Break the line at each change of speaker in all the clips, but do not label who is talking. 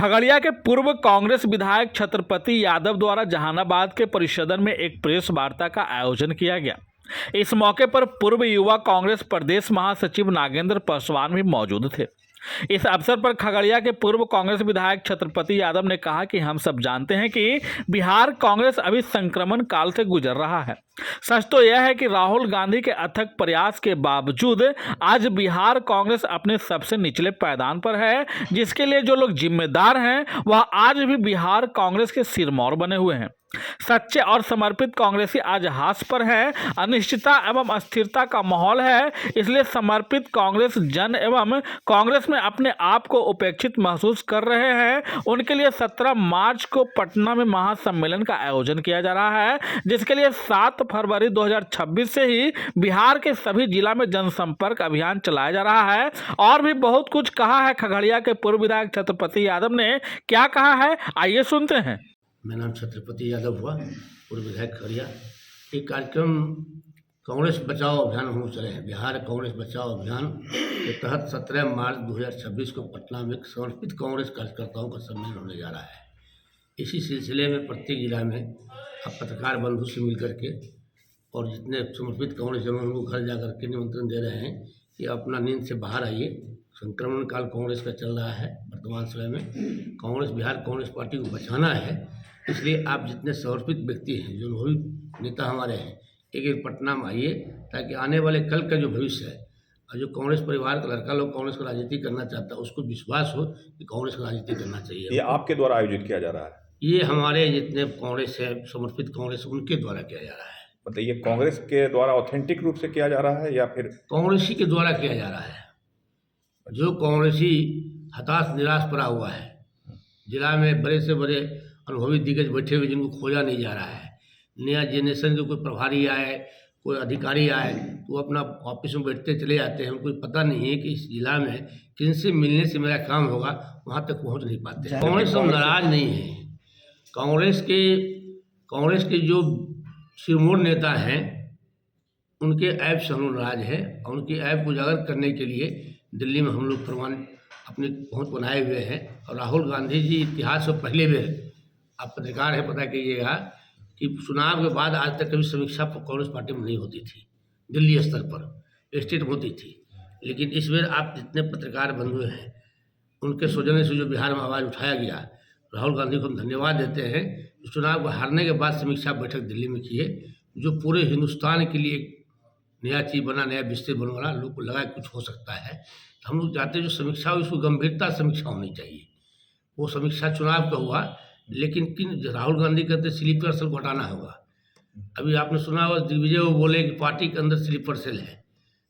खगड़िया के पूर्व कांग्रेस विधायक छत्रपति यादव द्वारा जहानाबाद के परिसदन में एक प्रेस वार्ता का आयोजन किया गया। इस मौके पर पूर्व युवा कांग्रेस प्रदेश महासचिव नागेंद्र पासवान भी मौजूद थे। इस अवसर पर खगड़िया के पूर्व कांग्रेस विधायक छत्रपति यादव ने कहा कि हम सब जानते हैं कि बिहार कांग्रेस अभी संक्रमण काल से गुजर रहा है। सच तो यह है कि राहुल गांधी के अथक प्रयास के बावजूद आज बिहार कांग्रेस अपने सबसे निचले पायदान पर है, जिसके लिए जो लोग जिम्मेदार हैं वह आज भी बिहार कांग्रेस के सिरमौर बने हुए हैं। सच्चे और समर्पित कांग्रेसी आज हाथ पर है। अनिश्चितता एवं अस्थिरता का माहौल है, इसलिए समर्पित कांग्रेस जन एवं कांग्रेस में अपने आप को उपेक्षित महसूस कर रहे हैं। उनके लिए 17 मार्च को पटना में महासम्मेलन का आयोजन किया जा रहा है, जिसके लिए 7 फरवरी 2026 से ही बिहार के सभी जिला में जनसंपर्क अभियान चलाया जा रहा है। और भी बहुत कुछ कहा है खगड़िया के पूर्व विधायक छत्रपति यादव ने। क्या कहा है, आइए सुनते हैं।
मेरा नाम छत्रपति यादव हुआ, पूर्व विधायक खगड़िया। एक कार्यक्रम कांग्रेस बचाओ अभियान हम चले हैं। बिहार कांग्रेस बचाओ अभियान के तहत 17 मार्च 2026 को पटना में समर्पित कांग्रेस कार्यकर्ताओं का सम्मेलन होने जा रहा है। इसी सिलसिले में प्रत्येक जिला में अब पत्रकार बंधु से मिल करके और जितने समर्पित कांग्रेस जनों उनको घर जा करके निमंत्रण दे रहे हैं कि अपना नींद से बाहर आइए। संक्रमण काल कांग्रेस का चल रहा है वर्तमान समय में। कांग्रेस बिहार कांग्रेस पार्टी को बचाना है, इसलिए आप जितने समर्पित व्यक्ति हैं, जो भी नेता हमारे हैं, एक पटना में आइए ताकि आने वाले कल का जो भविष्य है और जो कांग्रेस परिवार का लड़का लोग कांग्रेस का राजनीति करना चाहता है उसको विश्वास हो कि कांग्रेस का राजनीति करना चाहिए।
ये आपके द्वारा आयोजित किया जा रहा है?
ये हमारे जितने कांग्रेस है, समर्पित कांग्रेस, उनके द्वारा किया जा रहा है।
मतलब ये कांग्रेस के द्वारा ऑथेंटिक रूप से किया जा रहा है या फिर
कांग्रेसी के द्वारा किया जा रहा है? जो कांग्रेसी हताश निराश पड़ा हुआ है, जिला में बड़े से बड़े अनुभवी दिग्गज बैठे हुए जिनको खोजा नहीं जा रहा है। नया जनरेशन के कोई प्रभारी आए, कोई अधिकारी आए तो वो अपना ऑफिस में बैठते चले जाते हैं। उनको पता नहीं है कि इस जिला में किनसे मिलने से मेरा काम होगा, वहाँ तक पहुँच नहीं पाते। कांग्रेस हम नाराज नहीं है। कांग्रेस के जो सिरमौर नेता हैं उनके ऐप से हम लोग नाराज हैं और उनकी ऐप को उजागर करने के लिए दिल्ली में हम लोग प्रमाण अपनी पहुँच बनाए हुए हैं। और राहुल गांधी जी इतिहास में पहले बेर, आप पत्रकार हैं, पता कीजिएगा कि चुनाव के बाद आज तक कभी समीक्षा कांग्रेस पार्टी में नहीं होती थी। दिल्ली स्तर पर स्टेट में होती थी, लेकिन इस बार आप जितने पत्रकार बंधु हैं उनके सौजन्य से जो बिहार में आवाज़ उठाया गया, राहुल गांधी को हम धन्यवाद देते हैं। चुनाव को हारने के बाद समीक्षा बैठक दिल्ली में किए, जो पूरे हिंदुस्तान के लिए एक नया चीज़ बना, नया विषय बनवाना, लोग को लगा कुछ हो सकता है। तो हम लोग चाहते हैं जो समीक्षा हो उसको गंभीरता समीक्षा होनी चाहिए। वो समीक्षा चुनाव का हुआ, लेकिन राहुल गांधी कहते स्लीपर सेल को हटाना होगा। अभी आपने सुना होगा दिग्विजय वो बोले कि पार्टी के अंदर स्लीपर सेल है।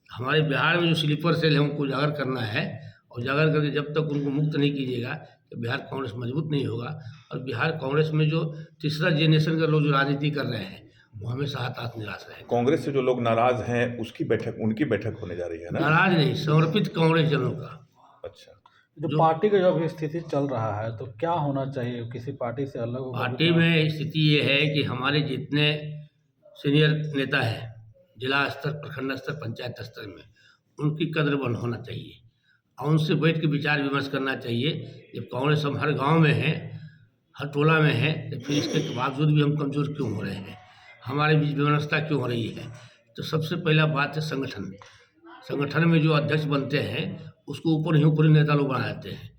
हमारे बिहार में जो स्लीपर सेल है उनको उजागर करना है, और उजागर करके जब तक उनको मुक्त नहीं कीजिएगा तो बिहार कांग्रेस मजबूत नहीं होगा। और बिहार कांग्रेस में जो तीसरा जनरेशन के लोग जो राजनीति कर रहे हैं वो हमेशा हताश निराश रहे।
कांग्रेस से जो लोग नाराज हैं उनकी बैठक होने जा रही है ना?
नाराज नहीं, समर्पित कांग्रेस जनों का।
अच्छा,
जो पार्टी का जो अभी स्थिति चल रहा है तो क्या होना चाहिए, किसी पार्टी से अलग हो?
पार्टी में स्थिति ये है कि हमारे जितने सीनियर नेता हैं जिला स्तर, प्रखंड स्तर, पंचायत स्तर में, उनकी कद्र होना चाहिए और उनसे बैठ के विचार विमर्श करना चाहिए। जब कांग्रेस हम हर गांव में है, हर टोला में है, तो फिर इसके बावजूद भी हम कमज़ोर क्यों हो रहे हैं, हमारे बीच व्यवस्था क्यों हो रही है? तो सबसे पहला बात है संगठन में जो अध्यक्ष बनते हैं उसको ऊपर ही ऊपरी नेता लोग बना देते हैं।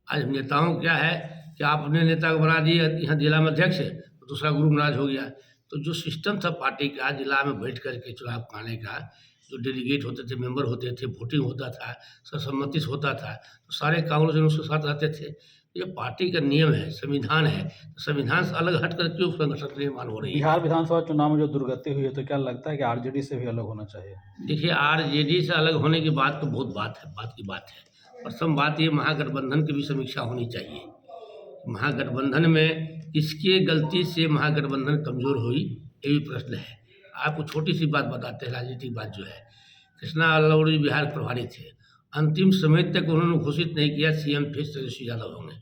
आज नेताओं क्या है कि आप अपने नेता को बना दिए यहाँ जिला में अध्यक्ष है तो दूसरा ग्रुप नाराज हो गया। तो जो सिस्टम था पार्टी का जिला में बैठ करके चुनाव कराने का, जो डेलीगेट होते थे, मेंबर होते थे, वोटिंग होता था, सर्वसम्मति से होता था, तो सारे कांग्रेस उसके साथ रहते थे। ये पार्टी का नियम है, संविधान है, तो संविधान से अलग हट कर क्यों संगठन निर्माण हो रही है?
बिहार विधानसभा चुनाव में जो दुर्गति हुई है तो क्या लगता है कि आरजेडी से भी अलग होना चाहिए?
देखिए, आरजेडी से अलग होने की बात तो बहुत बात की बात है। प्रथम बात ये महागठबंधन की भी समीक्षा होनी चाहिए। महागठबंधन में किसके गलती से महागठबंधन कमज़ोर हुई, ये भी प्रश्न है। आपको छोटी सी बात बताते हैं, राजनीतिक बात जो है। कृष्णा अल्लाउड़ी बिहार प्रभारी थे, अंतिम समय तक उन्होंने घोषित नहीं किया सीएम फिर तेजस्वी यादव होंगे,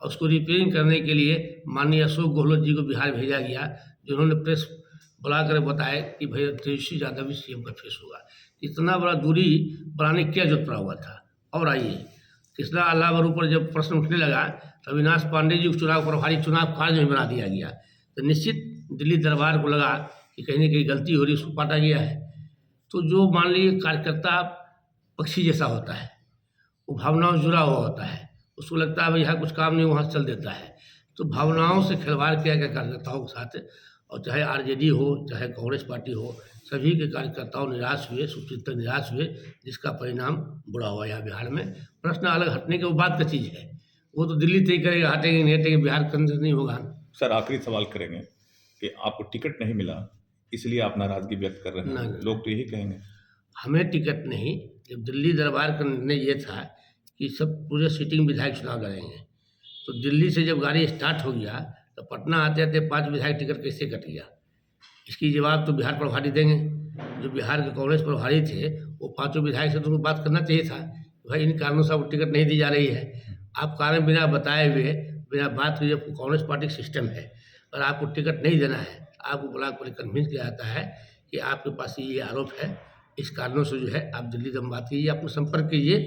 और उसको रिपेयरिंग करने के लिए माननीय अशोक गहलोत जी को बिहार भेजा गया, जिन्होंने प्रेस बुलाकर बताया कि भाई तेजस्वी यादव भी सीएम का फेस होगा। इतना बड़ा दूरी बनाने क्या जरूरत पड़ा हुआ था? और आइए, कृष्णा अल्लावर ऊपर जब प्रश्न उठने लगा तो अविनाश पांडे जी को चुनाव प्रभारी चुनाव कार्य में बना दिया गया। तो निश्चित दिल्ली दरबार को लगा कि कहीं न कहीं गलती हो रही, उसको काटा गया है। तो जो मान लीजिए कार्यकर्ता पक्षी जैसा होता है, वो भावनाओं से जुड़ा हुआ होता है, उसको लगता है भाई यहाँ कुछ काम नहीं, वहाँ चल देता है। तो भावनाओं से खिलवाड़ किया गया कार्यकर्ताओं के साथ, और चाहे आरजेडी हो चाहे कांग्रेस पार्टी हो, सभी के कार्यकर्ताओं निराश हुए, सुचिंतक निराश हुए, जिसका परिणाम बुरा हुआ यहाँ बिहार में। प्रश्न अलग हटने के वो बात का चीज़ है, वो तो दिल्ली तय करेगा, हटेंगे नहीं हटेंगे, बिहार के अंदर नहीं होगा।
सर आखिरी सवाल करेंगे कि आपको टिकट नहीं मिला इसलिए आप नाराजगी व्यक्त कर रहे हैं,
नहीं।
लोग तो यही कहेंगे।
हमें टिकट नहीं, जब दिल्ली दरबार का निर्णय ये था कि सब पूरे सीटिंग विधायक चुनाव लड़ेंगे, तो दिल्ली से जब गाड़ी स्टार्ट हो गया तो पटना आते आते 5 विधायक टिकट कैसे कट गया, इसकी जवाब तो बिहार प्रभारी देंगे। जो बिहार के कांग्रेस प्रभारी थे वो 5 विधायक से तो उनको बात करना चाहिए था, भाई इन कारणों से आपको टिकट नहीं दी जा रही है। आप कारण बिना बताए हुए, बिना बात किए, जब कांग्रेस पार्टी का सिस्टम है और आपको टिकट नहीं देना है, आपको ब्लॉक पर कन्विंस किया जाता है कि आपके पास ये आरोप है, इस कारणों से जो है आप दिल्ली से बात कीजिए, आपको संपर्क कीजिए,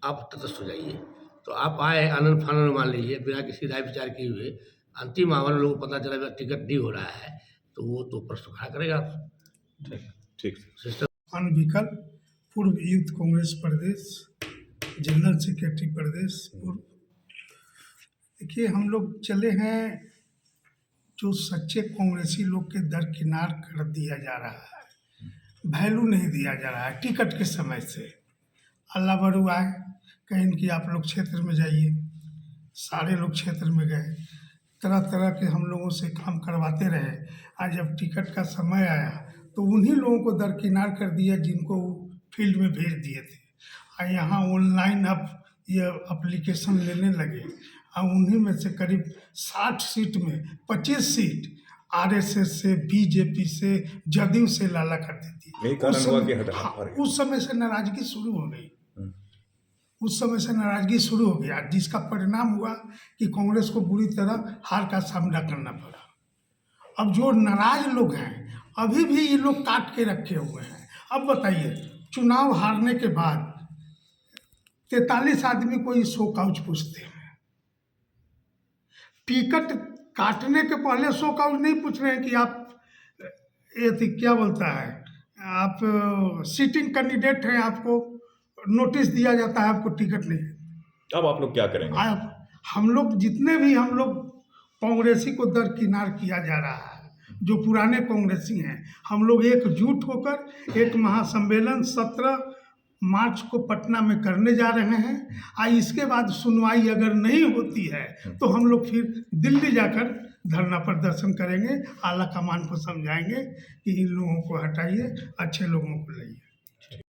आप तटस्थ हो जाइए। तो आप आए आनंद फानंद मान लीजिए, बिना किसी राय विचार किए हुए, अंतिम आवर लोगों को पता चला टिकट नहीं हो रहा है, तो वो तो प्रश्न खड़ा करेगा।
ठीक
सिस्टम
अनविकल्प पूर्व यूथ कांग्रेस प्रदेश जनरल सेक्रेटरी प्रदेश पूर्व। देखिए, हम लोग चले हैं, जो सच्चे कांग्रेसी लोग के दरकिनार कर दिया जा रहा है, वैल्यू नहीं दिया जा रहा है। टिकट के समय से अल्लाह बरू आए, कहीं कि आप लोग क्षेत्र में जाइए, सारे लोग क्षेत्र में गए, तरह तरह के हम लोगों से काम करवाते रहे। आज जब टिकट का समय आया तो उन्हीं लोगों को दरकिनार कर दिया जिनको वो फील्ड में भेज दिए थे। और यहाँ ऑनलाइन अब ये एप्लीकेशन लेने लगे, और उन्हीं में से करीब 60 सीट में 25 सीट आरएसएस से, बीजेपी से, जदयू से लाला कर देती है।
यही कारण हुआ कि हटा।
हाँ, उस समय से नाराजगी शुरू हो गई, उस समय से नाराजगी शुरू हो गया, जिसका परिणाम हुआ कि कांग्रेस को बुरी तरह हार का सामना करना पड़ा। अब जो नाराज लोग हैं, अभी भी ये लोग काट के रखे हुए हैं। अब बताइए, चुनाव हारने के बाद 43 आदमी को ये शो काउच पूछते हैं, टिकट काटने के पहले शो काउच नहीं पूछ रहे हैं कि आप ये थी क्या बोलता है, आप सिटिंग कैंडिडेट हैं, आपको नोटिस दिया जाता है, आपको टिकट नहीं।
अब आप लोग क्या करेंगे?
हम लोग जितने भी हम लोग कांग्रेसी को दरकिनार किया जा रहा है, जो पुराने कांग्रेसी हैं, हम लोग एकजुट होकर एक महासम्मेलन 17 मार्च को पटना में करने जा रहे हैं। और इसके बाद सुनवाई अगर नहीं होती है तो हम लोग फिर दिल्ली जाकर धरना प्रदर्शन करेंगे, आला कमान को समझाएंगे कि इन लोगों को हटाइए, अच्छे लोगों को लाइए।